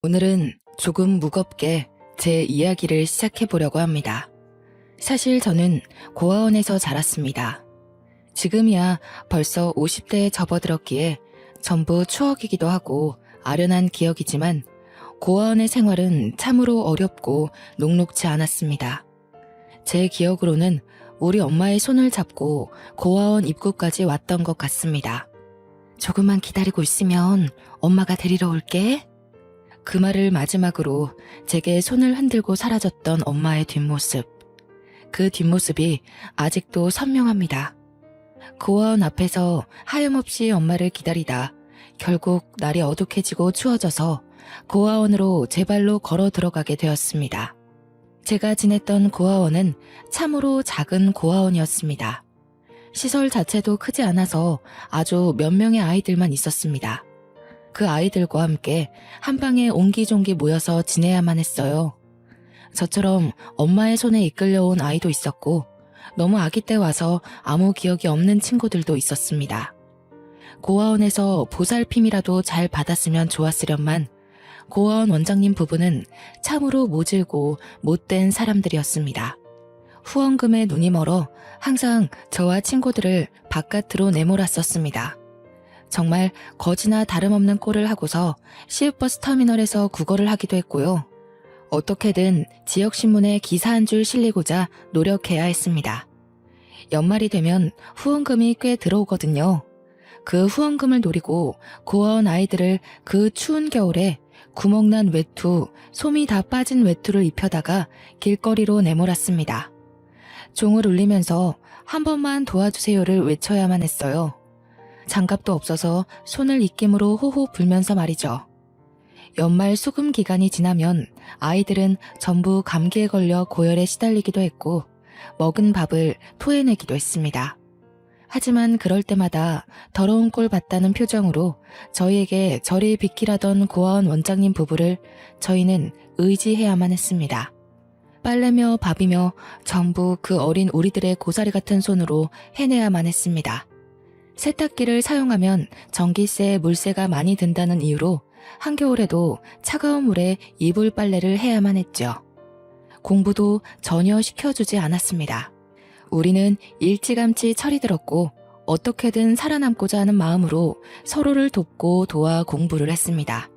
오늘은 조금 무겁게 제 이야기를 시작해 보려고 합니다. 사실 저는 고아원에서 자랐습니다. 지금이야 벌써 50대에 접어들었기에 전부 추억이기도 하고 아련한 기억이지만 고아원의 생활은 참으로 어렵고 녹록지 않았습니다. 제 기억으로는 우리 엄마의 손을 잡고 고아원 입구까지 왔던 것 같습니다. 조금만 기다리고 있으면 엄마가 데리러 올게. 그 말을 마지막으로 제게 손을 흔들고 사라졌던 엄마의 뒷모습. 그 뒷모습이 아직도 선명합니다. 고아원 앞에서 하염없이 엄마를 기다리다 결국 날이 어둑해지고 추워져서 고아원으로 제 발로 걸어 들어가게 되었습니다. 제가 지냈던 고아원은 참으로 작은 고아원이었습니다. 시설 자체도 크지 않아서 아주 몇 명의 아이들만 있었습니다. 그 아이들과 함께 한 방에 옹기종기 모여서 지내야만 했어요. 저처럼 엄마의 손에 이끌려온 아이도 있었고 너무 아기 때 와서 아무 기억이 없는 친구들도 있었습니다. 고아원에서 보살핌이라도 잘 받았으면 좋았으련만 고아원 원장님 부부는 참으로 모질고 못된 사람들이었습니다. 후원금에 눈이 멀어 항상 저와 친구들을 바깥으로 내몰았었습니다. 정말 거지나 다름없는 꼴을 하고서 시외버스 터미널에서 구걸을 하기도 했고요. 어떻게든 지역신문에 기사 한 줄 실리고자 노력해야 했습니다. 연말이 되면 후원금이 꽤 들어오거든요. 그 후원금을 노리고 고아원 아이들을 그 추운 겨울에 구멍난 외투, 솜이 다 빠진 외투를 입혀다가 길거리로 내몰았습니다. 종을 울리면서 한 번만 도와주세요를 외쳐야만 했어요. 장갑도 없어서 손을 입김으로 호호 불면서 말이죠. 연말 수금 기간이 지나면 아이들은 전부 감기에 걸려 고열에 시달리기도 했고 먹은 밥을 토해내기도 했습니다. 하지만 그럴 때마다 더러운 꼴 봤다는 표정으로 저희에게 저리 비키라던 고아원 원장님 부부를 저희는 의지해야만 했습니다. 빨래며 밥이며 전부 그 어린 우리들의 고사리 같은 손으로 해내야만 했습니다. 세탁기를 사용하면 전기세, 물세가 많이 든다는 이유로 한겨울에도 차가운 물에 이불 빨래를 해야만 했죠. 공부도 전혀 시켜주지 않았습니다. 우리는 일찌감치 철이 들었고 어떻게든 살아남고자 하는 마음으로 서로를 돕고 도와 공부를 했습니다.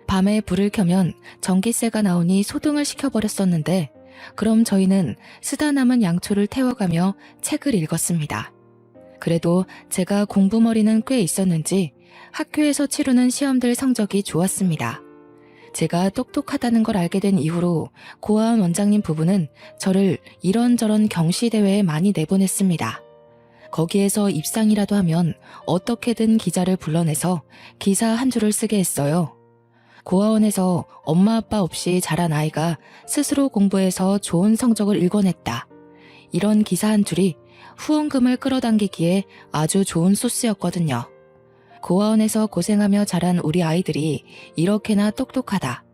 밤에 불을 켜면 전기세가 나오니 소등을 시켜버렸었는데 그럼 저희는 쓰다 남은 양초를 태워가며 책을 읽었습니다. 그래도 제가 공부머리는 꽤 있었는지 학교에서 치르는 시험들 성적이 좋았습니다. 제가 똑똑하다는 걸 알게 된 이후로 고아원 원장님 부부는 저를 이런저런 경시대회에 많이 내보냈습니다. 거기에서 입상이라도 하면 어떻게든 기자를 불러내서 기사 한 줄을 쓰게 했어요. 고아원에서 엄마 아빠 없이 자란 아이가 스스로 공부해서 좋은 성적을 일궈냈다. 이런 기사 한 줄이 후원금을 끌어당기기에 아주 좋은 소스였거든요. 고아원에서 고생하며 자란 우리 아이들이 이렇게나 똑똑하다.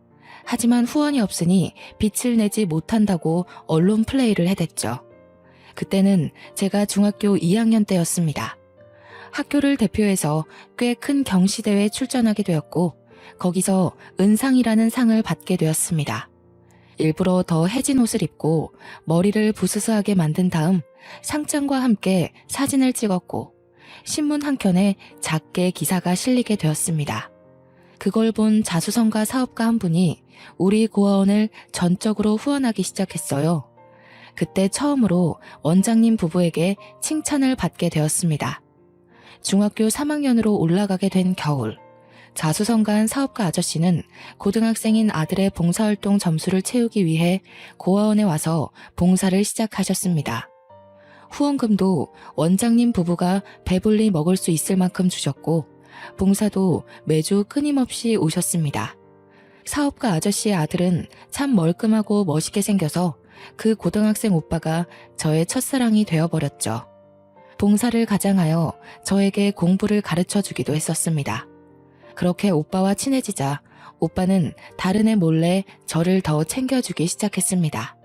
하지만 후원이 없으니 빛을 내지 못한다고 언론 플레이를 해댔죠. 그때는 제가 중학교 2학년 때였습니다. 학교를 대표해서 꽤 큰 경시대회에 출전하게 되었고 거기서 은상이라는 상을 받게 되었습니다. 일부러 더 해진 옷을 입고 머리를 부스스하게 만든 다음 상장과 함께 사진을 찍었고 신문 한 켠에 작게 기사가 실리게 되었습니다. 그걸 본 자수성가 사업가 한 분이 우리 고아원을 전적으로 후원하기 시작했어요. 그때 처음으로 원장님 부부에게 칭찬을 받게 되었습니다. 중학교 3학년으로 올라가게 된 겨울, 자수성가한 사업가 아저씨는 고등학생인 아들의 봉사활동 점수를 채우기 위해 고아원에 와서 봉사를 시작하셨습니다. 후원금도 원장님 부부가 배불리 먹을 수 있을 만큼 주셨고 봉사도 매주 끊임없이 오셨습니다. 사업가 아저씨의 아들은 참 멀끔하고 멋있게 생겨서 그 고등학생 오빠가 저의 첫사랑이 되어버렸죠. 봉사를 가장하여 저에게 공부를 가르쳐 주기도 했었습니다. 그렇게 오빠와 친해지자 오빠는 다른 애 몰래 저를 더 챙겨주기 시작했습니다.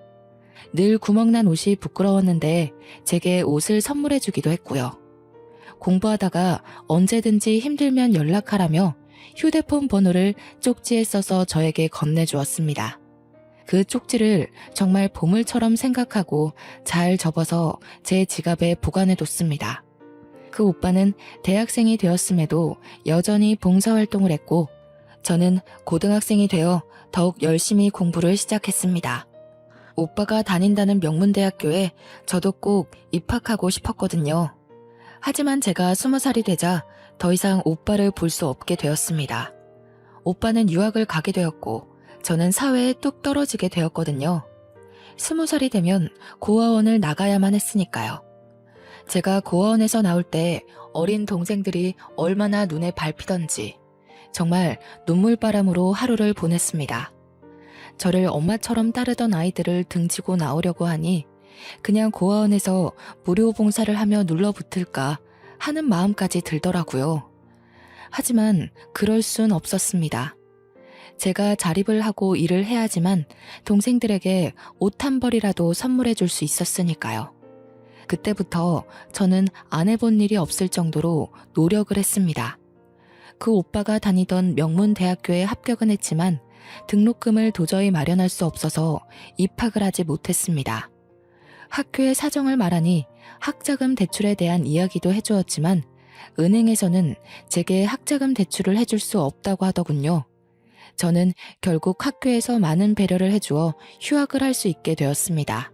늘 구멍난 옷이 부끄러웠는데 제게 옷을 선물해주기도 했고요. 공부하다가 언제든지 힘들면 연락하라며 휴대폰 번호를 쪽지에 써서 저에게 건네주었습니다. 그 쪽지를 정말 보물처럼 생각하고 잘 접어서 제 지갑에 보관해뒀습니다. 그 오빠는 대학생이 되었음에도 여전히 봉사활동을 했고 저는 고등학생이 되어 더욱 열심히 공부를 시작했습니다. 오빠가 다닌다는 명문대학교에 저도 꼭 입학하고 싶었거든요. 하지만 제가 20살이 되자 더 이상 오빠를 볼 수 없게 되었습니다. 오빠는 유학을 가게 되었고 저는 사회에 뚝 떨어지게 되었거든요. 20살이 되면 고아원을 나가야만 했으니까요. 제가 고아원에서 나올 때 어린 동생들이 얼마나 눈에 밟히던지 정말 눈물바람으로 하루를 보냈습니다. 저를 엄마처럼 따르던 아이들을 등지고 나오려고 하니 그냥 고아원에서 무료 봉사를 하며 눌러붙을까 하는 마음까지 들더라고요. 하지만 그럴 순 없었습니다. 제가 자립을 하고 일을 해야지만 동생들에게 옷 한 벌이라도 선물해 줄 수 있었으니까요. 그때부터 저는 안 해본 일이 없을 정도로 노력을 했습니다. 그 오빠가 다니던 명문대학교에 합격은 했지만 등록금을 도저히 마련할 수 없어서 입학을 하지 못했습니다. 학교의 사정을 말하니 학자금 대출에 대한 이야기도 해주었지만 은행에서는 제게 학자금 대출을 해줄 수 없다고 하더군요. 저는 결국 학교에서 많은 배려를 해주어 휴학을 할 수 있게 되었습니다.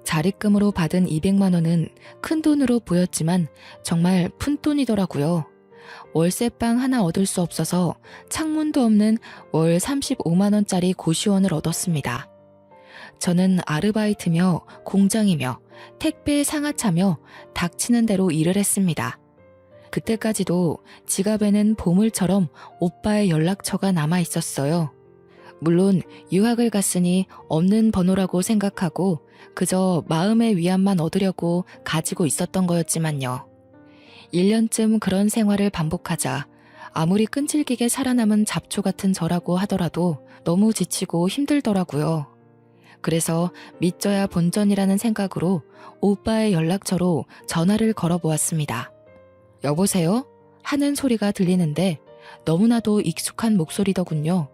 자립금으로 받은 200만 원은 큰 돈으로 보였지만 정말 푼돈이더라고요. 월세방 하나 얻을 수 없어서 창문도 없는 월 35만 원짜리 고시원을 얻었습니다. 저는 아르바이트며 공장이며 택배 상하차며 닥치는 대로 일을 했습니다. 그때까지도 지갑에는 보물처럼 오빠의 연락처가 남아 있었어요. 물론 유학을 갔으니 없는 번호라고 생각하고 그저 마음의 위안만 얻으려고 가지고 있었던 거였지만요. 1년쯤 그런 생활을 반복하자 아무리 끈질기게 살아남은 잡초 같은 저라고 하더라도 너무 지치고 힘들더라고요. 그래서 믿져야 본전이라는 생각으로 오빠의 연락처로 전화를 걸어보았습니다. 여보세요? 하는 소리가 들리는데 너무나도 익숙한 목소리더군요.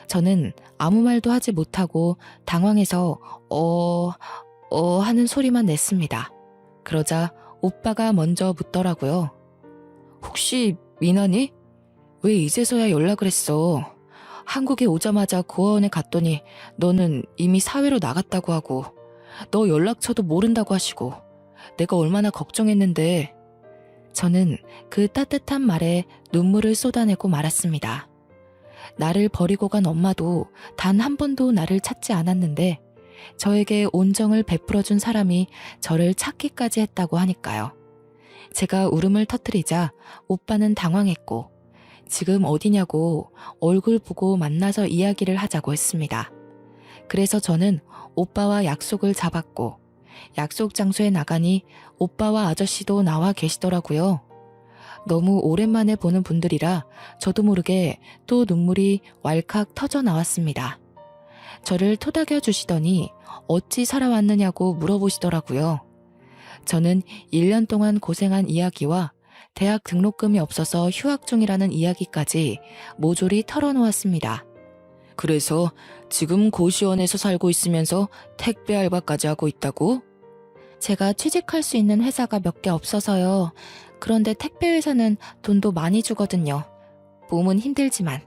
저는 아무 말도 하지 못하고 당황해서 하는 소리만 냈습니다. 그러자 오빠가 먼저 묻더라고요. 혹시 미나니? 왜 이제서야 연락을 했어? 한국에 오자마자 고아원에 갔더니 너는 이미 사회로 나갔다고 하고 너 연락처도 모른다고 하시고 내가 얼마나 걱정했는데. 저는 그 따뜻한 말에 눈물을 쏟아내고 말았습니다. 나를 버리고 간 엄마도 단 한 번도 나를 찾지 않았는데 저에게 온정을 베풀어준 사람이 저를 찾기까지 했다고 하니까요. 제가 울음을 터뜨리자 오빠는 당황했고 지금 어디냐고 얼굴 보고 만나서 이야기를 하자고 했습니다. 그래서 저는 오빠와 약속을 잡았고 약속 장소에 나가니 오빠와 아저씨도 나와 계시더라고요. 너무 오랜만에 보는 분들이라 저도 모르게 또 눈물이 왈칵 터져 나왔습니다. 저를 토닥여 주시더니 어찌 살아왔느냐고 물어보시더라고요. 저는 1년 동안 고생한 이야기와 대학 등록금이 없어서 휴학 중이라는 이야기까지 모조리 털어놓았습니다. 그래서 지금 고시원에서 살고 있으면서 택배 알바까지 하고 있다고? 제가 취직할 수 있는 회사가 몇 개 없어서요. 그런데 택배 회사는 돈도 많이 주거든요. 몸은 힘들지만.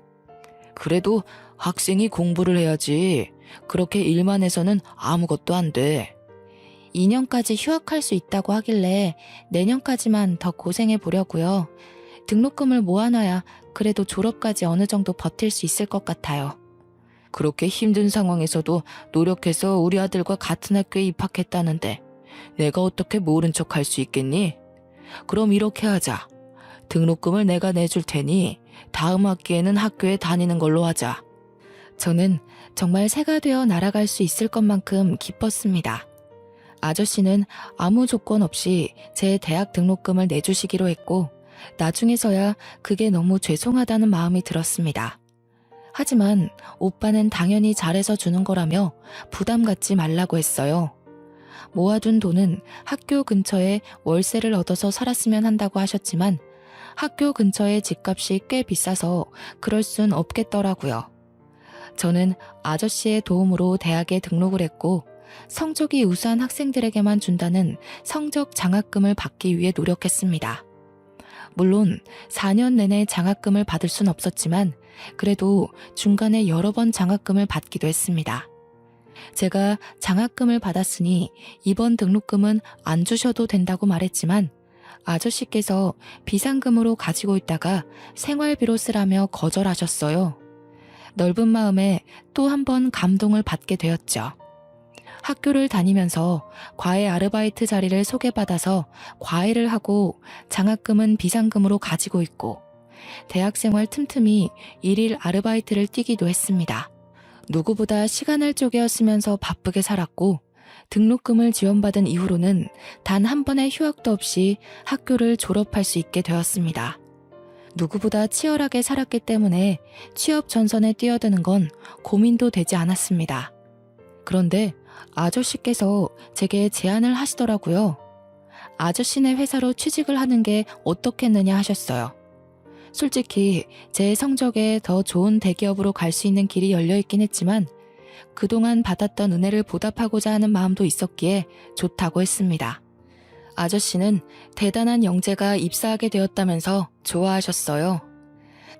그래도 학생이 공부를 해야지. 그렇게 일만 해서는 아무것도 안 돼. 2년까지 휴학할 수 있다고 하길래 내년까지만 더 고생해 보려고요. 등록금을 모아놔야 그래도 졸업까지 어느 정도 버틸 수 있을 것 같아요. 그렇게 힘든 상황에서도 노력해서 우리 아들과 같은 학교에 입학했다는데 내가 어떻게 모른 척 할 수 있겠니? 그럼 이렇게 하자. 등록금을 내가 내줄 테니 다음 학기에는 학교에 다니는 걸로 하자. 저는 정말 새가 되어 날아갈 수 있을 것만큼 기뻤습니다. 아저씨는 아무 조건 없이 제 대학 등록금을 내주시기로 했고 나중에서야 그게 너무 죄송하다는 마음이 들었습니다. 하지만 오빠는 당연히 잘해서 주는 거라며 부담 갖지 말라고 했어요. 모아둔 돈은 학교 근처에 월세를 얻어서 살았으면 한다고 하셨지만 학교 근처에 집값이 꽤 비싸서 그럴 순 없겠더라고요. 저는 아저씨의 도움으로 대학에 등록을 했고 성적이 우수한 학생들에게만 준다는 성적 장학금을 받기 위해 노력했습니다. 물론 4년 내내 장학금을 받을 순 없었지만 그래도 중간에 여러 번 장학금을 받기도 했습니다. 제가 장학금을 받았으니 이번 등록금은 안 주셔도 된다고 말했지만 아저씨께서 비상금으로 가지고 있다가 생활비로 쓰라며 거절하셨어요. 넓은 마음에 또 한 번 감동을 받게 되었죠. 학교를 다니면서 과외 아르바이트 자리를 소개받아서 과외를 하고 장학금은 비상금으로 가지고 있고 대학생활 틈틈이 일일 아르바이트를 뛰기도 했습니다. 누구보다 시간을 쪼개 쓰면서 바쁘게 살았고 등록금을 지원받은 이후로는 단 한 번의 휴학도 없이 학교를 졸업할 수 있게 되었습니다. 누구보다 치열하게 살았기 때문에 취업 전선에 뛰어드는 건 고민도 되지 않았습니다. 그런데 아저씨께서 제게 제안을 하시더라고요. 아저씨네 회사로 취직을 하는 게 어떻겠느냐 하셨어요. 솔직히 제 성적에 더 좋은 대기업으로 갈 수 있는 길이 열려있긴 했지만 그동안 받았던 은혜를 보답하고자 하는 마음도 있었기에 좋다고 했습니다. 아저씨는 대단한 영재가 입사하게 되었다면서 좋아하셨어요.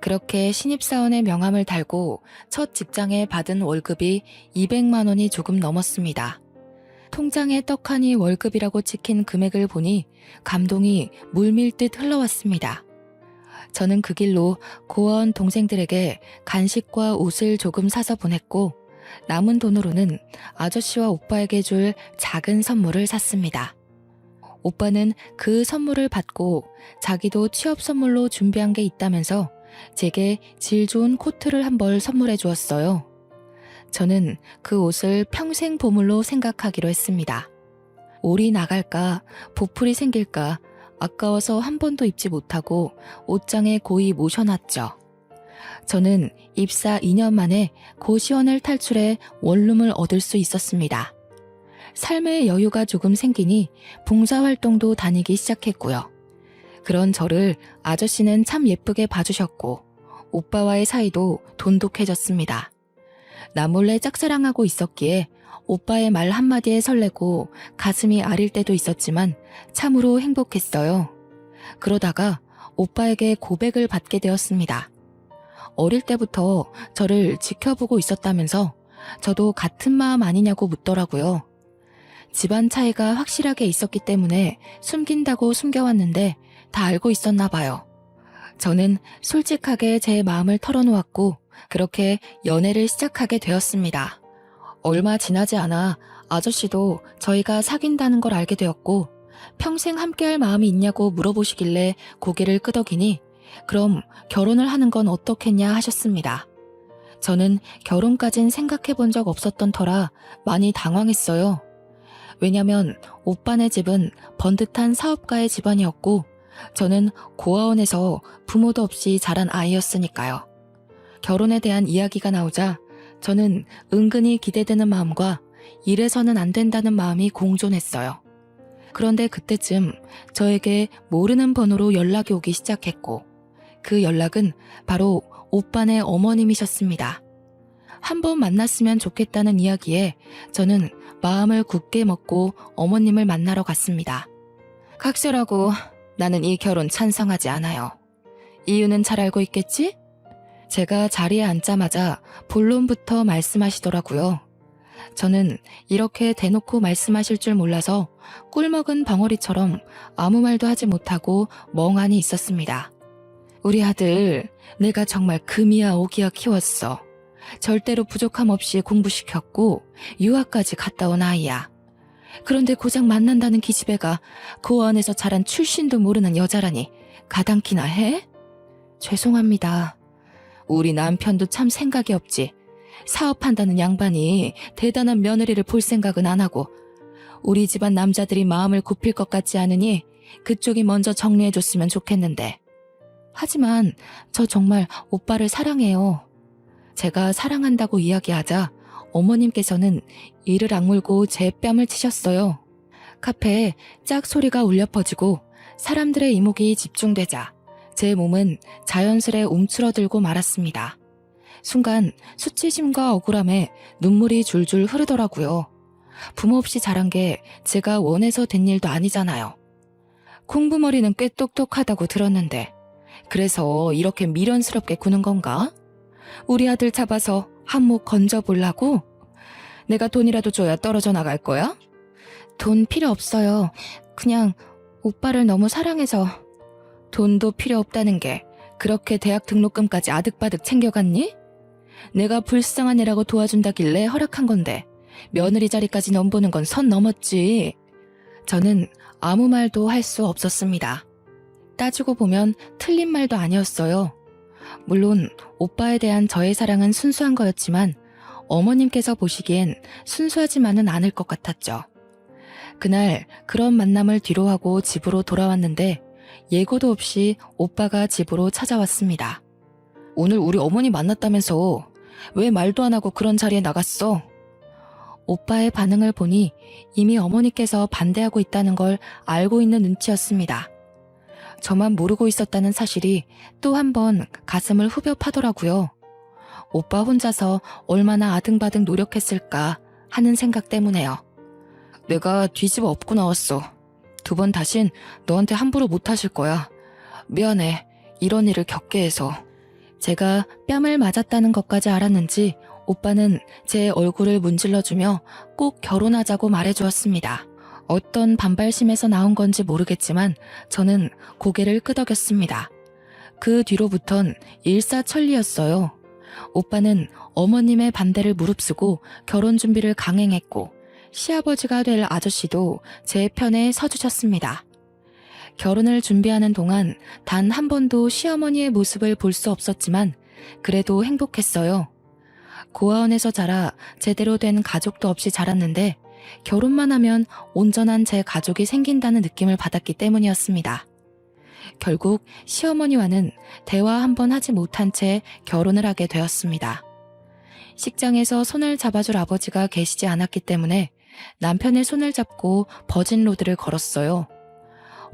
그렇게 신입사원의 명함을 달고 첫 직장에 받은 월급이 200만 원이 조금 넘었습니다. 통장에 떡하니 월급이라고 찍힌 금액을 보니 감동이 물밀듯 흘러왔습니다. 저는 그 길로 고아원 동생들에게 간식과 옷을 조금 사서 보냈고 남은 돈으로는 아저씨와 오빠에게 줄 작은 선물을 샀습니다. 오빠는 그 선물을 받고 자기도 취업 선물로 준비한 게 있다면서 제게 질 좋은 코트를 한 벌 선물해 주었어요. 저는 그 옷을 평생 보물로 생각하기로 했습니다. 올이 나갈까, 보풀이 생길까 아까워서 한 번도 입지 못하고 옷장에 고이 모셔놨죠. 저는 입사 2년 만에 고시원을 탈출해 원룸을 얻을 수 있었습니다. 삶의 여유가 조금 생기니 봉사활동도 다니기 시작했고요. 그런 저를 아저씨는 참 예쁘게 봐주셨고 오빠와의 사이도 돈독해졌습니다. 나 몰래 짝사랑하고 있었기에 오빠의 말 한마디에 설레고 가슴이 아릴 때도 있었지만 참으로 행복했어요. 그러다가 오빠에게 고백을 받게 되었습니다. 어릴 때부터 저를 지켜보고 있었다면서 저도 같은 마음 아니냐고 묻더라고요. 집안 차이가 확실하게 있었기 때문에 숨긴다고 숨겨왔는데 다 알고 있었나 봐요. 저는 솔직하게 제 마음을 털어놓았고 그렇게 연애를 시작하게 되었습니다. 얼마 지나지 않아 아저씨도 저희가 사귄다는 걸 알게 되었고 평생 함께할 마음이 있냐고 물어보시길래 고개를 끄덕이니 그럼 결혼을 하는 건 어떻겠냐 하셨습니다. 저는 결혼까진 생각해 본 적 없었던 터라 많이 당황했어요. 왜냐면 오빠네 집은 번듯한 사업가의 집안이었고 저는 고아원에서 부모도 없이 자란 아이였으니까요. 결혼에 대한 이야기가 나오자 저는 은근히 기대되는 마음과 이래서는 안 된다는 마음이 공존했어요. 그런데 그때쯤 저에게 모르는 번호로 연락이 오기 시작했고 그 연락은 바로 오빠네 어머님이셨습니다. 한번 만났으면 좋겠다는 이야기에 저는 마음을 굳게 먹고 어머님을 만나러 갔습니다. 각설하고 나는 이 결혼 찬성하지 않아요. 이유는 잘 알고 있겠지? 제가 자리에 앉자마자 본론부터 말씀하시더라고요. 저는 이렇게 대놓고 말씀하실 줄 몰라서 꿀먹은 벙어리처럼 아무 말도 하지 못하고 멍하니 있었습니다. 우리 아들 내가 정말 금이야 오기야 키웠어. 절대로 부족함 없이 공부시켰고 유학까지 갔다 온 아이야. 그런데 고작 만난다는 기집애가 고아원에서 자란 출신도 모르는 여자라니 가당키나 해? 죄송합니다. 우리 남편도 참 생각이 없지. 사업한다는 양반이 대단한 며느리를 볼 생각은 안 하고 우리 집안 남자들이 마음을 굽힐 것 같지 않으니 그쪽이 먼저 정리해줬으면 좋겠는데. 하지만 저 정말 오빠를 사랑해요. 제가 사랑한다고 이야기하자 어머님께서는 이를 악물고 제 뺨을 치셨어요. 카페에 짝 소리가 울려 퍼지고 사람들의 이목이 집중되자 제 몸은 자연스레 움츠러들고 말았습니다. 순간 수치심과 억울함에 눈물이 줄줄 흐르더라고요. 부모 없이 자란 게 제가 원해서 된 일도 아니잖아요. 콩부머리는 꽤 똑똑하다고 들었는데 그래서 이렇게 미련스럽게 구는 건가? 우리 아들 잡아서 한몫 건져보려고? 내가 돈이라도 줘야 떨어져 나갈 거야? 돈 필요 없어요. 그냥 오빠를 너무 사랑해서. 돈도 필요 없다는 게 그렇게 대학 등록금까지 아득바득 챙겨갔니? 내가 불쌍한 애라고 도와준다길래 허락한 건데 며느리 자리까지 넘보는 건 선 넘었지. 저는 아무 말도 할 수 없었습니다. 따지고 보면 틀린 말도 아니었어요. 물론 오빠에 대한 저의 사랑은 순수한 거였지만 어머님께서 보시기엔 순수하지만은 않을 것 같았죠. 그날 그런 만남을 뒤로하고 집으로 돌아왔는데 예고도 없이 오빠가 집으로 찾아왔습니다. 오늘 우리 어머니 만났다면서 왜 말도 안 하고 그런 자리에 나갔어? 오빠의 반응을 보니 이미 어머니께서 반대하고 있다는 걸 알고 있는 눈치였습니다. 저만 모르고 있었다는 사실이 또 한 번 가슴을 후벼 파더라고요. 오빠 혼자서 얼마나 아등바등 노력했을까 하는 생각 때문에요. 내가 뒤집어 엎고 나왔어. 2번 다신 너한테 함부로 못하실 거야. 미안해. 이런 일을 겪게 해서. 제가 뺨을 맞았다는 것까지 알았는지 오빠는 제 얼굴을 문질러주며 꼭 결혼하자고 말해주었습니다. 어떤 반발심에서 나온 건지 모르겠지만 저는 고개를 끄덕였습니다. 그 뒤로부턴 일사천리였어요. 오빠는 어머님의 반대를 무릅쓰고 결혼 준비를 강행했고 시아버지가 될 아저씨도 제 편에 서주셨습니다. 결혼을 준비하는 동안 단 한 번도 시어머니의 모습을 볼 수 없었지만 그래도 행복했어요. 고아원에서 자라 제대로 된 가족도 없이 자랐는데 결혼만 하면 온전한 제 가족이 생긴다는 느낌을 받았기 때문이었습니다. 결국 시어머니와는 대화 한 번 하지 못한 채 결혼을 하게 되었습니다. 식장에서 손을 잡아줄 아버지가 계시지 않았기 때문에 남편의 손을 잡고 버진로드를 걸었어요.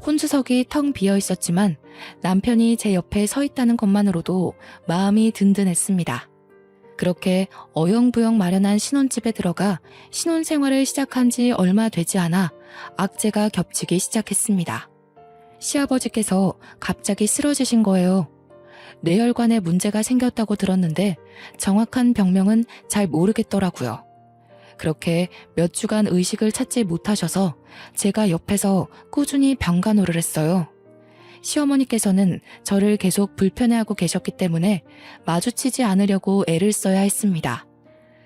혼수석이 텅 비어 있었지만 남편이 제 옆에 서 있다는 것만으로도 마음이 든든했습니다. 그렇게 어영부영 마련한 신혼집에 들어가 신혼생활을 시작한 지 얼마 되지 않아 악재가 겹치기 시작했습니다. 시아버지께서 갑자기 쓰러지신 거예요. 뇌혈관에 문제가 생겼다고 들었는데 정확한 병명은 잘 모르겠더라고요. 그렇게 몇 주간 의식을 찾지 못하셔서 제가 옆에서 꾸준히 병간호를 했어요. 시어머니께서는 저를 계속 불편해하고 계셨기 때문에 마주치지 않으려고 애를 써야 했습니다.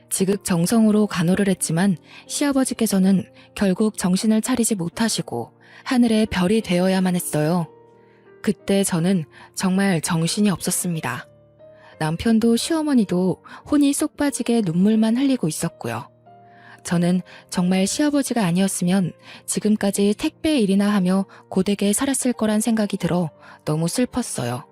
지극정성으로 간호를 했지만 시아버지께서는 결국 정신을 차리지 못하시고 하늘의 별이 되어야만 했어요. 그때 저는 정말 정신이 없었습니다. 남편도 시어머니도 혼이 쏙 빠지게 눈물만 흘리고 있었고요. 저는 정말 시아버지가 아니었으면 지금까지 택배 일이나 하며 고되게 살았을 거란 생각이 들어 너무 슬펐어요.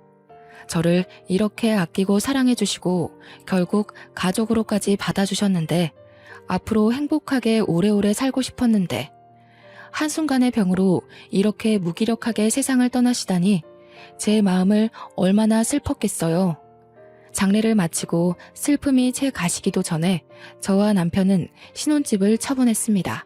저를 이렇게 아끼고 사랑해주시고 결국 가족으로까지 받아주셨는데 앞으로 행복하게 오래오래 살고 싶었는데 한순간의 병으로 이렇게 무기력하게 세상을 떠나시다니 제 마음을 얼마나 슬펐겠어요. 장례를 마치고 슬픔이 채 가시기도 전에 저와 남편은 신혼집을 처분했습니다.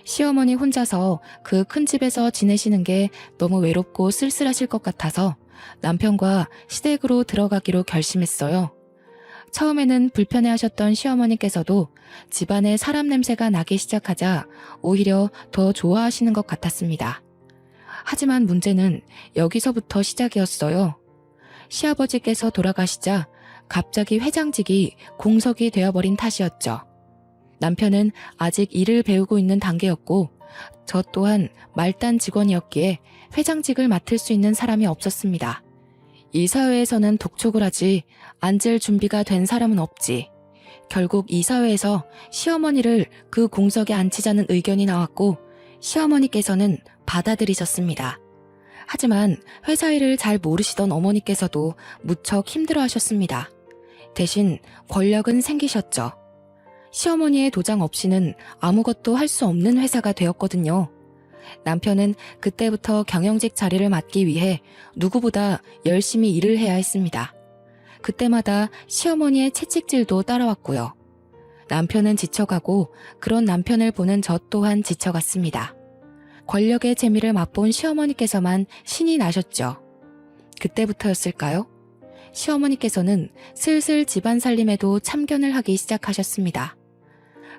시어머니 혼자서 그 큰 집에서 지내시는 게 너무 외롭고 쓸쓸하실 것 같아서 남편과 시댁으로 들어가기로 결심했어요. 처음에는 불편해하셨던 시어머니께서도 집안에 사람 냄새가 나기 시작하자 오히려 더 좋아하시는 것 같았습니다. 하지만 문제는 여기서부터 시작이었어요. 시아버지께서 돌아가시자 갑자기 회장직이 공석이 되어버린 탓이었죠. 남편은 아직 일을 배우고 있는 단계였고 저 또한 말단 직원이었기에 회장직을 맡을 수 있는 사람이 없었습니다. 이 사회에서는 독촉을 하지 앉을 준비가 된 사람은 없지. 결국 이 사회에서 시어머니를 그 공석에 앉히자는 의견이 나왔고 시어머니께서는 받아들이셨습니다. 하지만 회사 일을 잘 모르시던 어머니께서도 무척 힘들어하셨습니다. 대신 권력은 생기셨죠. 시어머니의 도장 없이는 아무것도 할 수 없는 회사가 되었거든요. 남편은 그때부터 경영직 자리를 맡기 위해 누구보다 열심히 일을 해야 했습니다. 그때마다 시어머니의 채찍질도 따라왔고요. 남편은 지쳐가고 그런 남편을 보는 저 또한 지쳐갔습니다. 권력의 재미를 맛본 시어머니께서만 신이 나셨죠. 그때부터였을까요? 시어머니께서는 슬슬 집안 살림에도 참견을 하기 시작하셨습니다.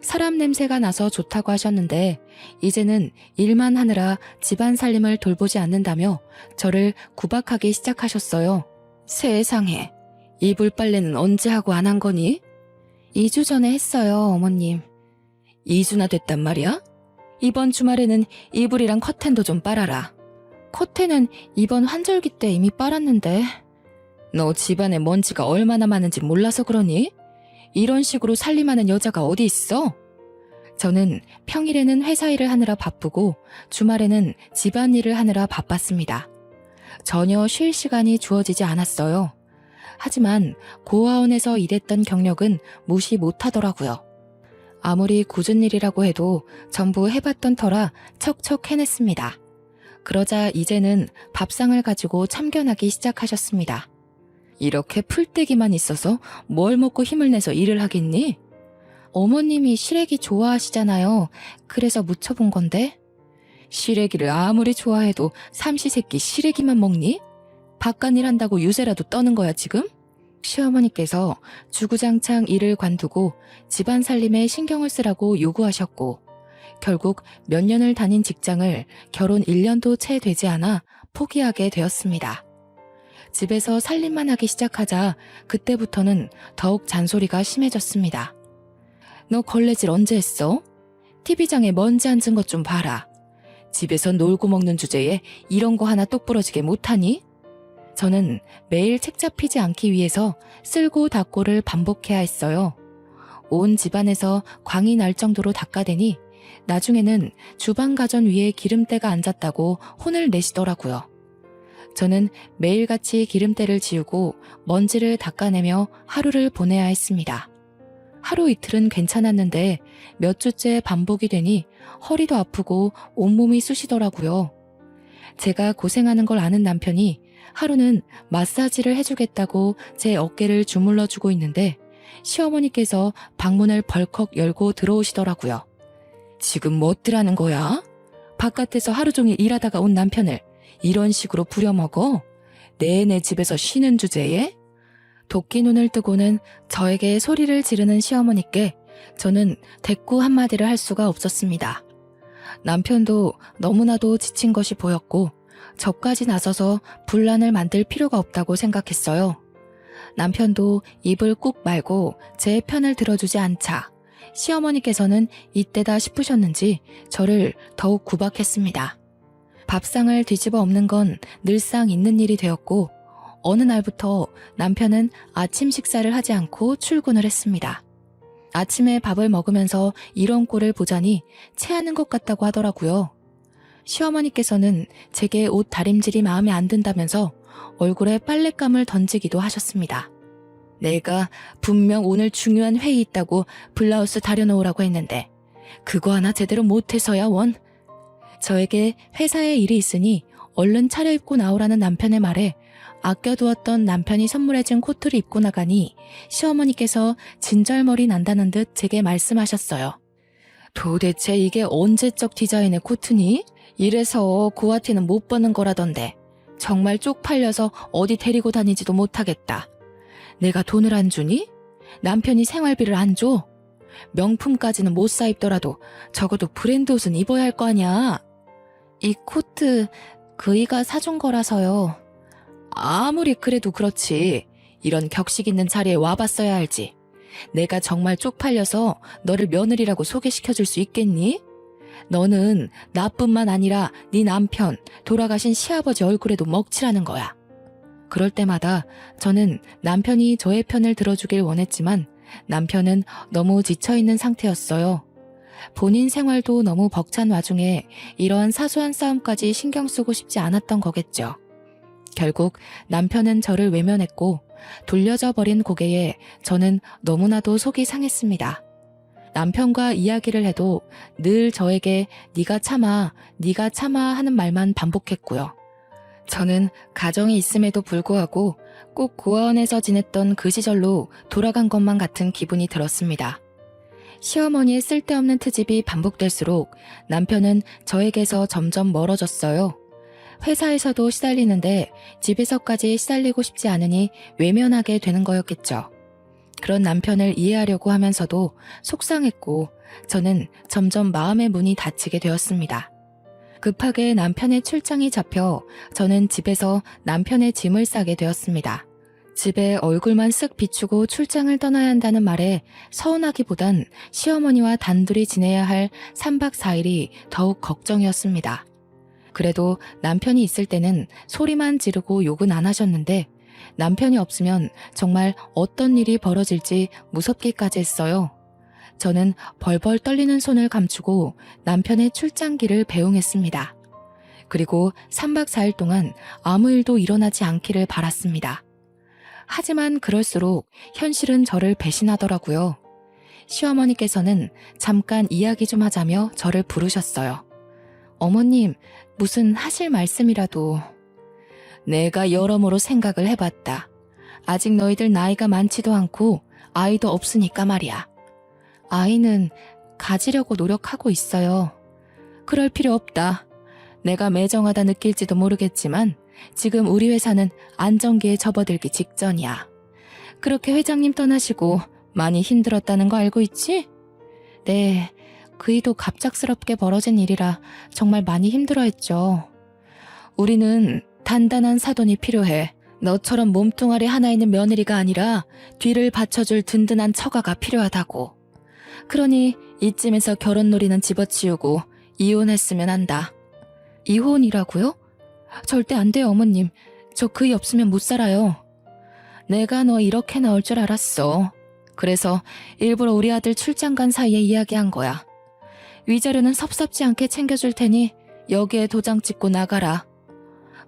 사람 냄새가 나서 좋다고 하셨는데 이제는 일만 하느라 집안 살림을 돌보지 않는다며 저를 구박하기 시작하셨어요. 세상에, 이불 빨래는 언제 하고 안 한 거니? 2주 전에 했어요, 어머님. 2주나 됐단 말이야? 이번 주말에는 이불이랑 커튼도 좀 빨아라. 커튼은 이번 환절기 때 이미 빨았는데. 너 집안에 먼지가 얼마나 많은지 몰라서 그러니? 이런 식으로 살림하는 여자가 어디 있어? 저는 평일에는 회사 일을 하느라 바쁘고 주말에는 집안일을 하느라 바빴습니다. 전혀 쉴 시간이 주어지지 않았어요. 하지만 고아원에서 일했던 경력은 무시 못하더라고요. 아무리 굳은 일이라고 해도 전부 해봤던 터라 척척 해냈습니다. 그러자 이제는 밥상을 가지고 참견하기 시작하셨습니다. 이렇게 풀떼기만 있어서 뭘 먹고 힘을 내서 일을 하겠니? 어머님이 시래기 좋아하시잖아요. 그래서 무쳐본 건데. 시래기를 아무리 좋아해도 삼시세끼 시래기만 먹니? 바깥일 한다고 유세라도 떠는 거야 지금? 시어머니께서 주구장창 일을 관두고 집안 살림에 신경을 쓰라고 요구하셨고 결국 몇 년을 다닌 직장을 결혼 1년도 채 되지 않아 포기하게 되었습니다. 집에서 살림만 하기 시작하자 그때부터는 더욱 잔소리가 심해졌습니다. 너 걸레질 언제 했어? TV장에 먼지 앉은 것 좀 봐라. 집에서 놀고 먹는 주제에 이런 거 하나 똑부러지게 못하니? 저는 매일 책 잡히지 않기 위해서 쓸고 닦고를 반복해야 했어요. 온 집안에서 광이 날 정도로 닦아대니 나중에는 주방 가전 위에 기름때가 앉았다고 혼을 내시더라고요. 저는 매일같이 기름때를 지우고 먼지를 닦아내며 하루를 보내야 했습니다. 하루 이틀은 괜찮았는데 몇 주째 반복이 되니 허리도 아프고 온몸이 쑤시더라고요. 제가 고생하는 걸 아는 남편이 하루는 마사지를 해주겠다고 제 어깨를 주물러주고 있는데 시어머니께서 방문을 벌컥 열고 들어오시더라고요. 지금 뭣들 하는 거야? 바깥에서 하루 종일 일하다가 온 남편을 이런 식으로 부려먹어? 내내 집에서 쉬는 주제에? 도끼 눈을 뜨고는 저에게 소리를 지르는 시어머니께 저는 대꾸 한마디를 할 수가 없었습니다. 남편도 너무나도 지친 것이 보였고 저까지 나서서 분란을 만들 필요가 없다고 생각했어요. 남편도 입을 꾹 말고 제 편을 들어주지 않자 시어머니께서는 이때다 싶으셨는지 저를 더욱 구박했습니다. 밥상을 뒤집어 엎는 건 늘상 있는 일이 되었고 어느 날부터 남편은 아침 식사를 하지 않고 출근을 했습니다. 아침에 밥을 먹으면서 이런 꼴을 보자니 체하는 것 같다고 하더라고요. 시어머니께서는 제게 옷 다림질이 마음에 안 든다면서 얼굴에 빨랫감을 던지기도 하셨습니다. 내가 분명 오늘 중요한 회의 있다고 블라우스 다려놓으라고 했는데 그거 하나 제대로 못해서야 원. 저에게 회사에 일이 있으니 얼른 차려입고 나오라는 남편의 말에 아껴두었던 남편이 선물해준 코트를 입고 나가니 시어머니께서 진절머리 난다는 듯 제게 말씀하셨어요. 도대체 이게 언제적 디자인의 코트니? 이래서 고아티는 못 버는 거라던데 정말 쪽팔려서 어디 데리고 다니지도 못하겠다. 내가 돈을 안 주니? 남편이 생활비를 안 줘? 명품까지는 못 사 입더라도 적어도 브랜드 옷은 입어야 할 거 아니야. 이 코트 그이가 사준 거라서요. 아무리 그래도 그렇지. 이런 격식 있는 자리에 와봤어야 알지. 내가 정말 쪽팔려서 너를 며느리라고 소개시켜줄 수 있겠니? 너는 나뿐만 아니라 네 남편, 돌아가신 시아버지 얼굴에도 먹칠하는 거야. 그럴 때마다 저는 남편이 저의 편을 들어주길 원했지만 남편은 너무 지쳐있는 상태였어요. 본인 생활도 너무 벅찬 와중에 이런 사소한 싸움까지 신경 쓰고 싶지 않았던 거겠죠. 결국 남편은 저를 외면했고 돌려져 버린 고개에 저는 너무나도 속이 상했습니다. 남편과 이야기를 해도 늘 저에게 네가 참아, 네가 참아 하는 말만 반복했고요. 저는 가정이 있음에도 불구하고 꼭 고아원에서 지냈던 그 시절로 돌아간 것만 같은 기분이 들었습니다. 시어머니의 쓸데없는 트집이 반복될수록 남편은 저에게서 점점 멀어졌어요. 회사에서도 시달리는데 집에서까지 시달리고 싶지 않으니 외면하게 되는 거였겠죠. 그런 남편을 이해하려고 하면서도 속상했고 저는 점점 마음의 문이 닫히게 되었습니다. 급하게 남편의 출장이 잡혀 저는 집에서 남편의 짐을 싸게 되었습니다. 집에 얼굴만 쓱 비추고 출장을 떠나야 한다는 말에 서운하기보단 시어머니와 단둘이 지내야 할 3박 4일이 더욱 걱정이었습니다. 그래도 남편이 있을 때는 소리만 지르고 욕은 안 하셨는데 남편이 없으면 정말 어떤 일이 벌어질지 무섭기까지 했어요. 저는 벌벌 떨리는 손을 감추고 남편의 출장기를 배웅했습니다. 그리고 3박 4일 동안 아무 일도 일어나지 않기를 바랐습니다. 하지만 그럴수록 현실은 저를 배신하더라고요. 시어머니께서는 잠깐 이야기 좀 하자며 저를 부르셨어요. 어머님, 무슨 하실 말씀이라도. 내가 여러모로 생각을 해봤다. 아직 너희들 나이가 많지도 않고 아이도 없으니까 말이야. 아이는 가지려고 노력하고 있어요. 그럴 필요 없다. 내가 매정하다 느낄지도 모르겠지만 지금 우리 회사는 안정기에 접어들기 직전이야. 그렇게 회장님 떠나시고 많이 힘들었다는 거 알고 있지? 네, 그이도 갑작스럽게 벌어진 일이라 정말 많이 힘들어했죠. 우리는 단단한 사돈이 필요해. 너처럼 몸뚱아리 하나 있는 며느리가 아니라 뒤를 받쳐줄 든든한 처가가 필요하다고. 그러니 이쯤에서 결혼놀이는 집어치우고 이혼했으면 한다. 이혼이라고요? 절대 안 돼요, 어머님. 저 그이 없으면 못 살아요. 내가 너 이렇게 나올 줄 알았어. 그래서 일부러 우리 아들 출장 간 사이에 이야기한 거야. 위자료는 섭섭지 않게 챙겨줄 테니 여기에 도장 찍고 나가라.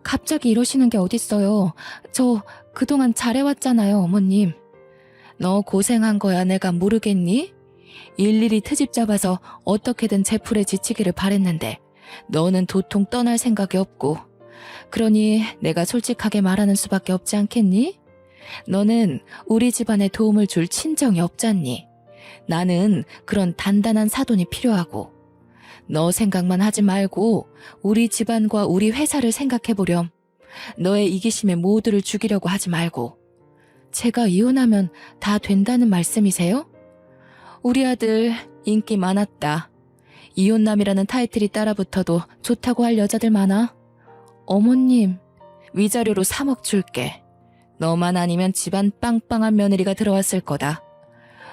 갑자기 이러시는 게 어딨어요. 저 그동안 잘해왔잖아요, 어머님. 너 고생한 거야 내가 모르겠니? 일일이 트집 잡아서 어떻게든 제풀에 지치기를 바랬는데 너는 도통 떠날 생각이 없고 그러니 내가 솔직하게 말하는 수밖에 없지 않겠니? 너는 우리 집안에 도움을 줄 친정이 없잖니. 나는 그런 단단한 사돈이 필요하고 너 생각만 하지 말고 우리 집안과 우리 회사를 생각해보렴. 너의 이기심에 모두를 죽이려고 하지 말고. 제가 이혼하면 다 된다는 말씀이세요? 우리 아들 인기 많았다. 이혼남이라는 타이틀이 따라붙어도 좋다고 할 여자들 많아. 어머님, 위자료로 3억 줄게. 너만 아니면 집안 빵빵한 며느리가 들어왔을 거다.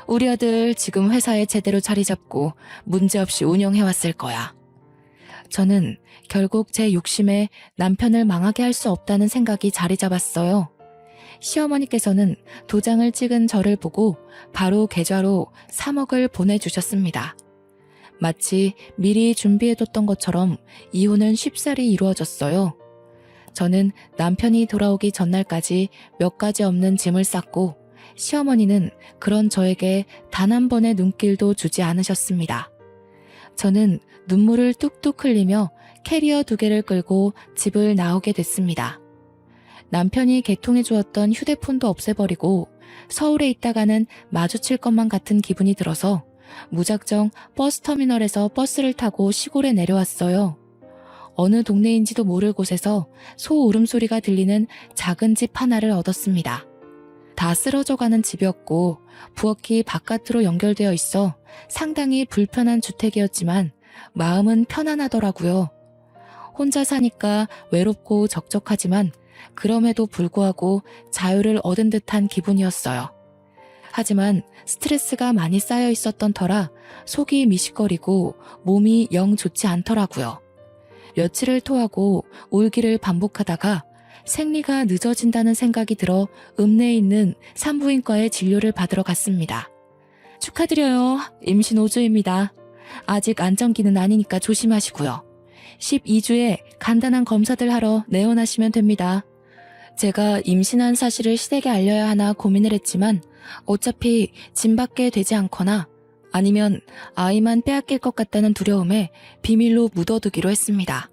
우리 아들 지금 회사에 제대로 자리 잡고 문제없이 운영해왔을 거야. 저는 결국 제 욕심에 남편을 망하게 할 수 없다는 생각이 자리 잡았어요. 시어머니께서는 도장을 찍은 저를 보고 바로 계좌로 3억을 보내주셨습니다. 마치 미리 준비해뒀던 것처럼 이혼은 쉽사리 이루어졌어요. 저는 남편이 돌아오기 전날까지 몇 가지 없는 짐을 쌌고 시어머니는 그런 저에게 단 한 번의 눈길도 주지 않으셨습니다. 저는 눈물을 뚝뚝 흘리며 캐리어 2개를 끌고 집을 나오게 됐습니다. 남편이 개통해 주었던 휴대폰도 없애버리고 서울에 있다가는 마주칠 것만 같은 기분이 들어서 무작정 버스터미널에서 버스를 타고 시골에 내려왔어요. 어느 동네인지도 모를 곳에서 소 울음소리가 들리는 작은 집 하나를 얻었습니다. 다 쓰러져가는 집이었고 부엌이 바깥으로 연결되어 있어 상당히 불편한 주택이었지만 마음은 편안하더라고요. 혼자 사니까 외롭고 적적하지만 그럼에도 불구하고 자유를 얻은 듯한 기분이었어요. 하지만 스트레스가 많이 쌓여 있었던 터라 속이 미식거리고 몸이 영 좋지 않더라고요. 며칠을 토하고 울기를 반복하다가 생리가 늦어진다는 생각이 들어 읍내에 있는 산부인과에 진료를 받으러 갔습니다. 축하드려요. 임신 5주입니다. 아직 안정기는 아니니까 조심하시고요. 12주에 간단한 검사들 하러 내원하시면 됩니다. 제가 임신한 사실을 시댁에 알려야 하나 고민을 했지만 어차피 짐 받게 되지 않거나 아니면 아이만 빼앗길 것 같다는 두려움에 비밀로 묻어두기로 했습니다.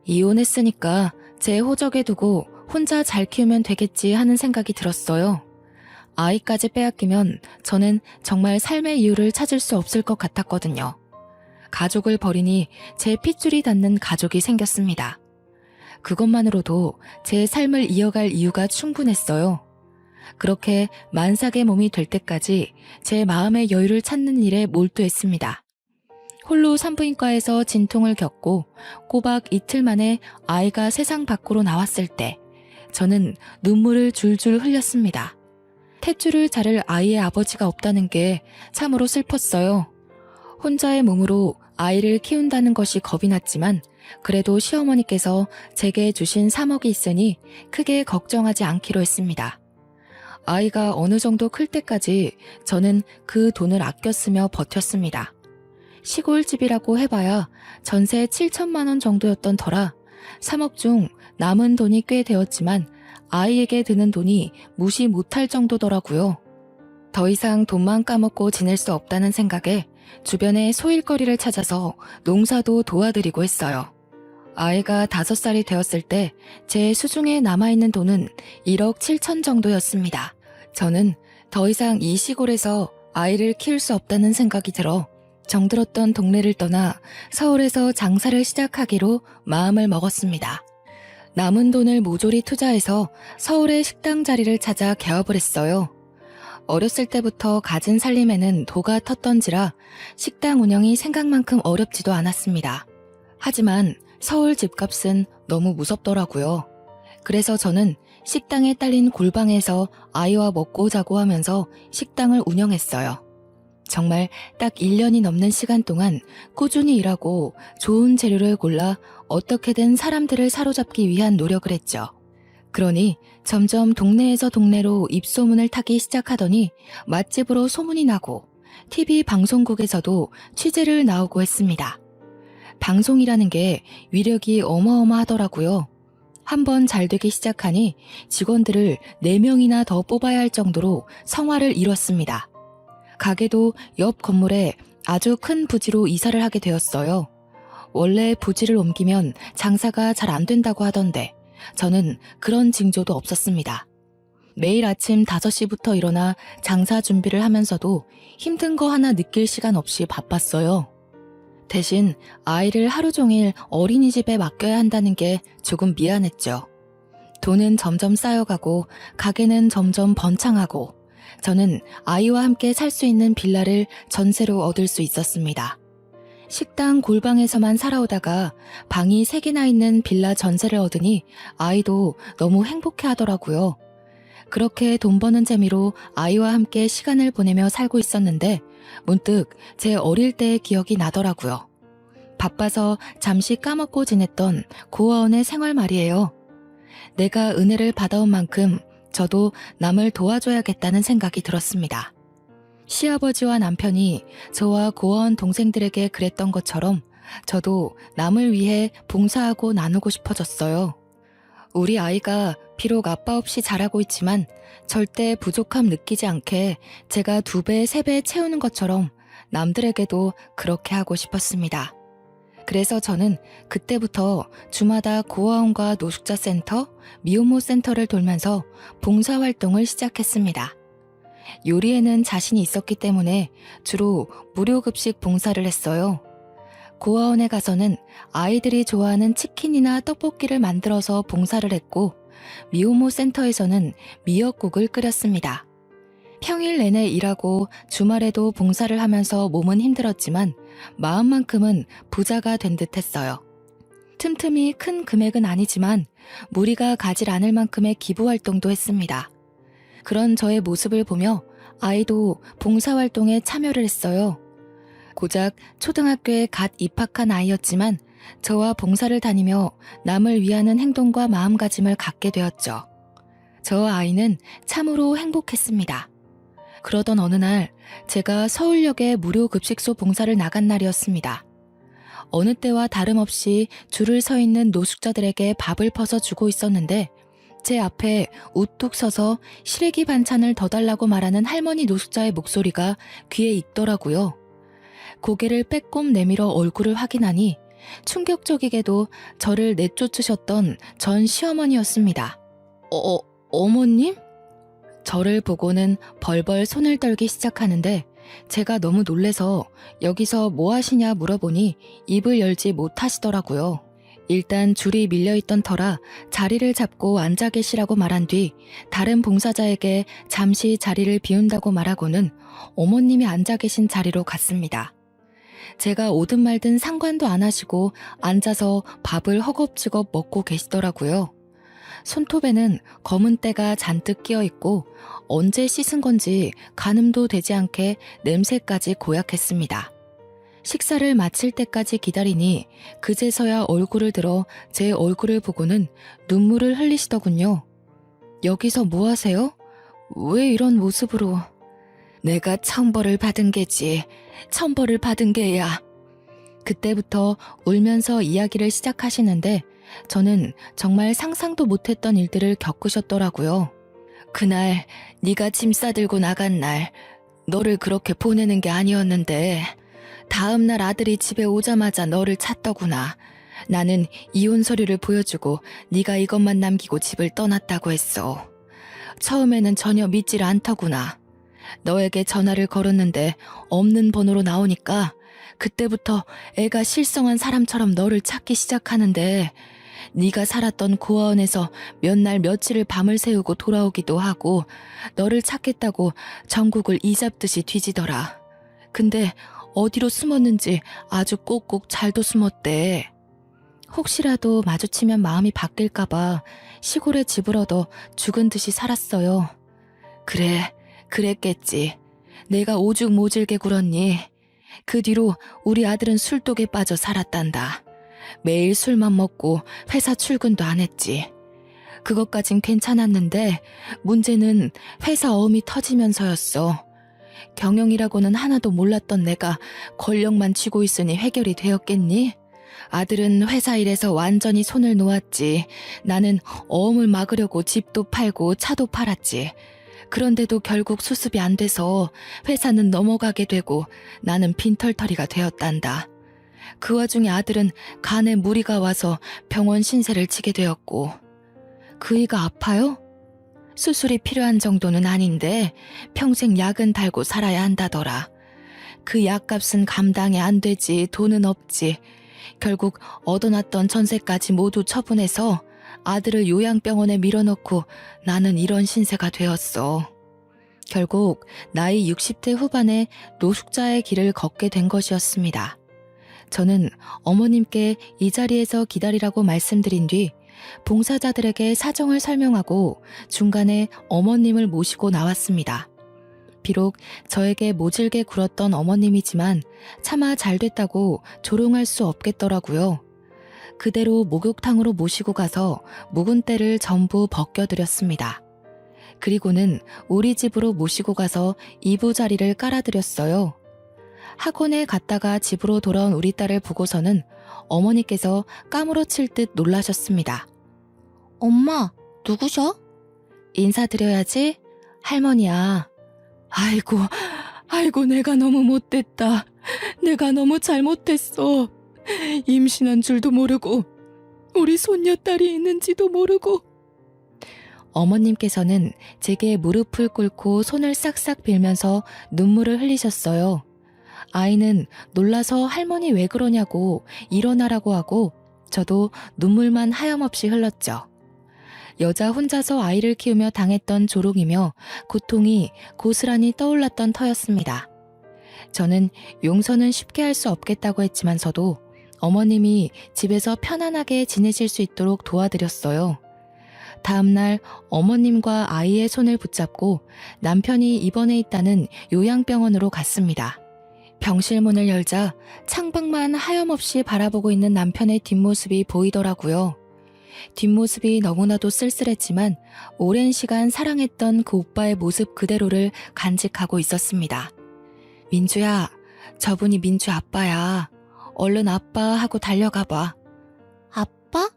이혼했으니까 제 호적에 두고 혼자 잘 키우면 되겠지 하는 생각이 들었어요. 아이까지 빼앗기면 저는 정말 삶의 이유를 찾을 수 없을 것 같았거든요. 가족을 버리니 제 핏줄이 닿는 가족이 생겼습니다. 그것만으로도 제 삶을 이어갈 이유가 충분했어요. 그렇게 만삭의 몸이 될 때까지 제 마음의 여유를 찾는 일에 몰두했습니다. 홀로 산부인과에서 진통을 겪고 꼬박 이틀 만에 아이가 세상 밖으로 나왔을 때 저는 눈물을 줄줄 흘렸습니다. 탯줄을 자를 아이의 아버지가 없다는 게 참으로 슬펐어요. 혼자의 몸으로 아이를 키운다는 것이 겁이 났지만 그래도 시어머니께서 제게 주신 3억이 있으니 크게 걱정하지 않기로 했습니다. 아이가 어느 정도 클 때까지 저는 그 돈을 아껴 쓰며 버텼습니다. 시골집이라고 해봐야 전세 7천만 원 정도였던 터라 3억 중 남은 돈이 꽤 되었지만 아이에게 드는 돈이 무시 못할 정도더라고요. 더 이상 돈만 까먹고 지낼 수 없다는 생각에 주변에 소일거리를 찾아서 농사도 도와드리고 했어요. 아이가 5살이 되었을 때 제 수중에 남아있는 돈은 1억 7천 정도였습니다. 저는 더 이상 이 시골에서 아이를 키울 수 없다는 생각이 들어 정들었던 동네를 떠나 서울에서 장사를 시작하기로 마음을 먹었습니다. 남은 돈을 모조리 투자해서 서울의 식당 자리를 찾아 개업을 했어요. 어렸을 때부터 가진 살림에는 도가 텄던지라 식당 운영이 생각만큼 어렵지도 않았습니다. 하지만 서울 집값은 너무 무섭더라고요. 그래서 저는 식당에 딸린 골방에서 아이와 먹고 자고 하면서 식당을 운영했어요. 정말 딱 1년이 넘는 시간 동안 꾸준히 일하고 좋은 재료를 골라 어떻게든 사람들을 사로잡기 위한 노력을 했죠. 그러니 점점 동네에서 동네로 입소문을 타기 시작하더니 맛집으로 소문이 나고 TV 방송국에서도 취재를 나오고 했습니다. 방송이라는 게 위력이 어마어마하더라고요. 한번 잘 되기 시작하니 직원들을 4명이나 더 뽑아야 할 정도로 성화를 이뤘습니다. 가게도 옆 건물에 아주 큰 부지로 이사를 하게 되었어요. 원래 부지를 옮기면 장사가 잘 안 된다고 하던데 저는 그런 징조도 없었습니다. 매일 아침 5시부터 일어나 장사 준비를 하면서도 힘든 거 하나 느낄 시간 없이 바빴어요. 대신 아이를 하루 종일 어린이집에 맡겨야 한다는 게 조금 미안했죠. 돈은 점점 쌓여가고 가게는 점점 번창하고 저는 아이와 함께 살 수 있는 빌라를 전세로 얻을 수 있었습니다. 식당 골방에서만 살아오다가 방이 3개나 있는 빌라 전세를 얻으니 아이도 너무 행복해 하더라고요. 그렇게 돈 버는 재미로 아이와 함께 시간을 보내며 살고 있었는데 문득 제 어릴 때의 기억이 나더라고요. 바빠서 잠시 까먹고 지냈던 고아원의 생활 말이에요. 내가 은혜를 받아온 만큼 저도 남을 도와줘야겠다는 생각이 들었습니다. 시아버지와 남편이 저와 고아원 동생들에게 그랬던 것처럼 저도 남을 위해 봉사하고 나누고 싶어졌어요. 우리 아이가 비록 아빠 없이 자라고 있지만 절대 부족함 느끼지 않게 제가 2배, 3배 채우는 것처럼 남들에게도 그렇게 하고 싶었습니다. 그래서 저는 그때부터 주마다 고아원과 노숙자 센터, 미혼모 센터를 돌면서 봉사활동을 시작했습니다. 요리에는 자신이 있었기 때문에 주로 무료급식 봉사를 했어요. 고아원에 가서는 아이들이 좋아하는 치킨이나 떡볶이를 만들어서 봉사를 했고 미혼모 센터에서는 미역국을 끓였습니다. 평일 내내 일하고 주말에도 봉사를 하면서 몸은 힘들었지만 마음만큼은 부자가 된 듯 했어요. 틈틈이 큰 금액은 아니지만 무리가 가질 않을 만큼의 기부활동도 했습니다. 그런 저의 모습을 보며 아이도 봉사활동에 참여를 했어요. 고작 초등학교에 갓 입학한 아이였지만 저와 봉사를 다니며 남을 위하는 행동과 마음가짐을 갖게 되었죠. 저 아이는 참으로 행복했습니다. 그러던 어느 날 제가 서울역에 무료 급식소 봉사를 나간 날이었습니다. 어느 때와 다름없이 줄을 서 있는 노숙자들에게 밥을 퍼서 주고 있었는데 제 앞에 우뚝 서서 시래기 반찬을 더 달라고 말하는 할머니 노숙자의 목소리가 귀에 익더라고요. 고개를 빼꼼 내밀어 얼굴을 확인하니 충격적이게도 저를 내쫓으셨던 전 시어머니였습니다. 어머님? 저를 보고는 벌벌 손을 떨기 시작하는데 제가 너무 놀래서 여기서 뭐 하시냐 물어보니 입을 열지 못하시더라고요. 일단 줄이 밀려있던 터라 자리를 잡고 앉아 계시라고 말한 뒤 다른 봉사자에게 잠시 자리를 비운다고 말하고는 어머님이 앉아 계신 자리로 갔습니다. 제가 오든 말든 상관도 안 하시고 앉아서 밥을 허겁지겁 먹고 계시더라고요. 손톱에는 검은 때가 잔뜩 끼어 있고 언제 씻은 건지 가늠도 되지 않게 냄새까지 고약했습니다. 식사를 마칠 때까지 기다리니 그제서야 얼굴을 들어 제 얼굴을 보고는 눈물을 흘리시더군요. 여기서 뭐 하세요? 왜 이런 모습으로? 내가 천벌을 받은 게지. 천벌을 받은 게야. 그때부터 울면서 이야기를 시작하시는데 저는 정말 상상도 못했던 일들을 겪으셨더라고요. 그날 네가 짐 싸들고 나간 날 너를 그렇게 보내는 게 아니었는데 다음 날 아들이 집에 오자마자 너를 찾더구나. 나는 이혼 서류를 보여주고 네가 이것만 남기고 집을 떠났다고 했어. 처음에는 전혀 믿질 않더구나. 너에게 전화를 걸었는데 없는 번호로 나오니까 그때부터 애가 실성한 사람처럼 너를 찾기 시작하는데 네가 살았던 고아원에서 몇 날 며칠을 밤을 새우고 돌아오기도 하고 너를 찾겠다고 전국을 이잡듯이 뒤지더라. 근데 어디로 숨었는지 아주 꼭꼭 잘도 숨었대. 혹시라도 마주치면 마음이 바뀔까봐 시골에 집을 얻어 죽은 듯이 살았어요. 그래, 그랬겠지. 내가 오죽 모질게 굴었니. 그 뒤로 우리 아들은 술독에 빠져 살았단다. 매일 술만 먹고 회사 출근도 안 했지. 그것까진 괜찮았는데 문제는 회사 어음이 터지면서였어. 경영이라고는 하나도 몰랐던 내가 권력만 쥐고 있으니 해결이 되었겠니? 아들은 회사 일에서 완전히 손을 놓았지. 나는 어음을 막으려고 집도 팔고 차도 팔았지. 그런데도 결국 수습이 안 돼서 회사는 넘어가게 되고 나는 빈털터리가 되었단다. 그 와중에 아들은 간에 무리가 와서 병원 신세를 지게 되었고. 그이가 아파요? 수술이 필요한 정도는 아닌데 평생 약은 달고 살아야 한다더라. 그 약값은 감당이 안 되지. 돈은 없지. 결국 얻어놨던 전세까지 모두 처분해서 아들을 요양병원에 밀어넣고 나는 이런 신세가 되었어. 결국 나이 60대 후반에 노숙자의 길을 걷게 된 것이었습니다. 저는 어머님께 이 자리에서 기다리라고 말씀드린 뒤 봉사자들에게 사정을 설명하고 중간에 어머님을 모시고 나왔습니다. 비록 저에게 모질게 굴었던 어머님이지만 차마 잘 됐다고 조롱할 수 없겠더라고요. 그대로 목욕탕으로 모시고 가서 묵은 때를 전부 벗겨드렸습니다. 그리고는 우리 집으로 모시고 가서 이부자리를 깔아드렸어요. 학원에 갔다가 집으로 돌아온 우리 딸을 보고서는 어머니께서 까무러칠 듯 놀라셨습니다. 엄마, 누구셔? 인사드려야지. 할머니야. 아이고, 내가 너무 못됐다. 내가 너무 잘못했어. 임신한 줄도 모르고 우리 손녀딸이 있는지도 모르고. 어머님께서는 제게 무릎을 꿇고 손을 싹싹 빌면서 눈물을 흘리셨어요. 아이는 놀라서 할머니 왜 그러냐고 일어나라고 하고 저도 눈물만 하염없이 흘렀죠. 여자 혼자서 아이를 키우며 당했던 조롱이며 고통이 고스란히 떠올랐던 터였습니다. 저는 용서는 쉽게 할 수 없겠다고 했지만서도 어머님이 집에서 편안하게 지내실 수 있도록 도와드렸어요. 다음날 어머님과 아이의 손을 붙잡고 남편이 입원해 있다는 요양병원으로 갔습니다. 병실 문을 열자 창밖만 하염없이 바라보고 있는 남편의 뒷모습이 보이더라고요. 뒷모습이 너무나도 쓸쓸했지만 오랜 시간 사랑했던 그 오빠의 모습 그대로를 간직하고 있었습니다. 민주야, 저분이 민주 아빠야. 얼른 아빠 하고 달려가봐. 아빠?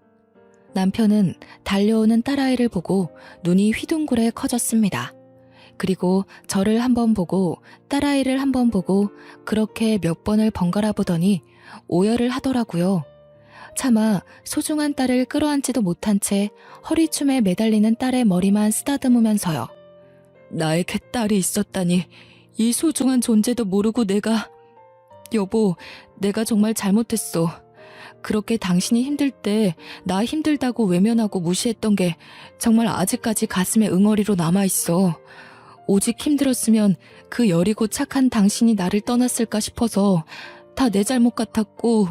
남편은 달려오는 딸아이를 보고 눈이 휘둥그레 커졌습니다. 그리고 저를 한번 보고 딸아이를 한번 보고 그렇게 몇 번을 번갈아 보더니 오열을 하더라고요. 차마 소중한 딸을 끌어안지도 못한 채 허리춤에 매달리는 딸의 머리만 쓰다듬으면서요. 나에게 딸이 있었다니, 이 소중한 존재도 모르고 여보, 내가 정말 잘못했어. 그렇게 당신이 힘들 때 나 힘들다고 외면하고 무시했던 게 정말 아직까지 가슴에 응어리로 남아있어. 오직 힘들었으면 그 여리고 착한 당신이 나를 떠났을까 싶어서 다 내 잘못 같았고.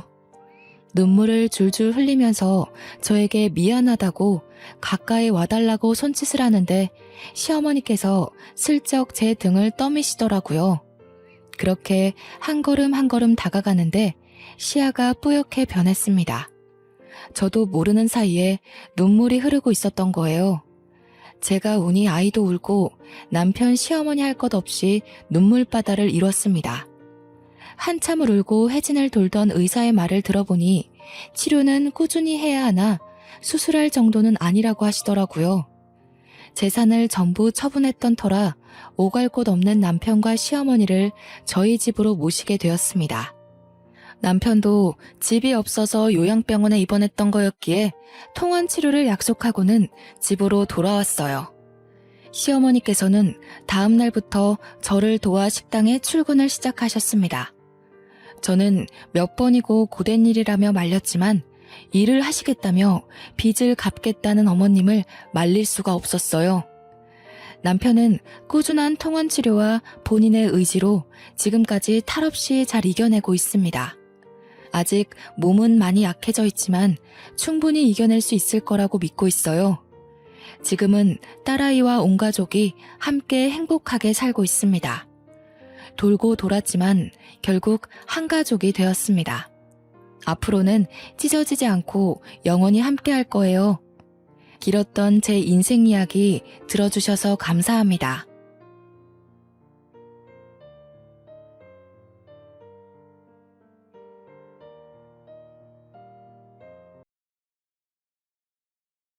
눈물을 줄줄 흘리면서 저에게 미안하다고 가까이 와달라고 손짓을 하는데 시어머니께서 슬쩍 제 등을 떠미시더라고요. 그렇게 한 걸음 한 걸음 다가가는데 시야가 뿌옇게 변했습니다. 저도 모르는 사이에 눈물이 흐르고 있었던 거예요. 제가 우니 아이도 울고 남편 시어머니 할 것 없이 눈물바다를 이뤘습니다. 한참을 울고 해진을 돌던 의사의 말을 들어보니 치료는 꾸준히 해야 하나 수술할 정도는 아니라고 하시더라고요. 재산을 전부 처분했던 터라 오갈 곳 없는 남편과 시어머니를 저희 집으로 모시게 되었습니다. 남편도 집이 없어서 요양병원에 입원했던 거였기에 통원 치료를 약속하고는 집으로 돌아왔어요. 시어머니께서는 다음 날부터 저를 도와 식당에 출근을 시작하셨습니다. 저는 몇 번이고 고된 일이라며 말렸지만 일을 하시겠다며 빚을 갚겠다는 어머님을 말릴 수가 없었어요. 남편은 꾸준한 통원 치료와 본인의 의지로 지금까지 탈없이 잘 이겨내고 있습니다. 아직 몸은 많이 약해져 있지만 충분히 이겨낼 수 있을 거라고 믿고 있어요. 지금은 딸아이와 온 가족이 함께 행복하게 살고 있습니다. 돌고 돌았지만 결국 한 가족이 되었습니다. 앞으로는 찢어지지 않고 영원히 함께 할 거예요. 길었던 제 인생 이야기 들어주셔서 감사합니다.